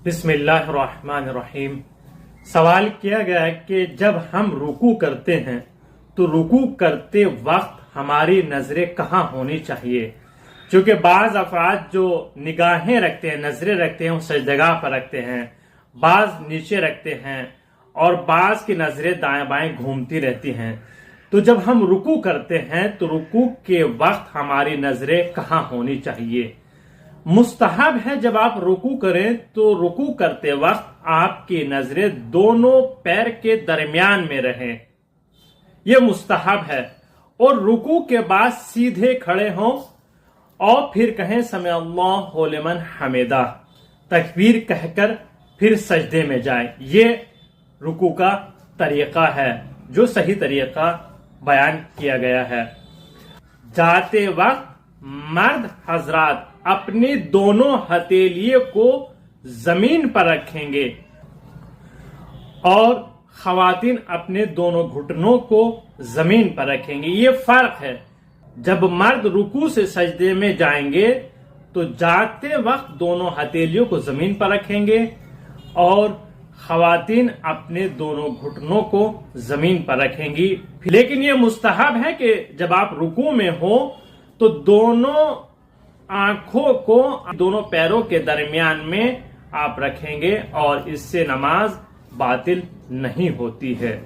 بسم اللہ الرحمن الرحیم۔ سوال کیا گیا ہے کہ جب ہم رکوع کرتے ہیں تو رکوع کرتے وقت ہماری نظریں کہاں ہونی چاہیے؟ چونکہ بعض افراد جو نگاہیں رکھتے ہیں، نظریں رکھتے ہیں، وہ سجدگاہ پر رکھتے ہیں، بعض نیچے رکھتے ہیں اور بعض کی نظریں دائیں بائیں گھومتی رہتی ہیں۔ تو جب ہم رکوع کرتے ہیں تو رکوع کے وقت ہماری نظریں کہاں ہونی چاہیے؟ مستحب ہے جب آپ رکوع کریں تو رکوع کرتے وقت آپ کی نظریں دونوں پیر کے درمیان میں رہیں، یہ مستحب ہے۔ اور رکوع کے بعد سیدھے کھڑے ہوں اور پھر کہیں سمع اللہ لمن حمدہ، تکبیر کہہ کر پھر سجدے میں جائیں۔ یہ رکوع کا طریقہ ہے جو صحیح طریقہ بیان کیا گیا ہے۔ جاتے وقت مرد حضرات اپنی دونوں ہتھیلیوں کو زمین پر رکھیں گے اور خواتین اپنے دونوں گھٹنوں کو زمین پر رکھیں گے۔ یہ فرق ہے، جب مرد رکوع سے سجدے میں جائیں گے تو جاتے وقت دونوں ہتھیلیوں کو زمین پر رکھیں گے اور خواتین اپنے دونوں گھٹنوں کو زمین پر رکھیں گی۔ لیکن یہ مستحب ہے کہ جب آپ رکوع میں ہو تو دونوں آنکھوں کو دونوں پیروں کے درمیان میں آپ رکھیں گے اور اس سے نماز باطل نہیں ہوتی ہے۔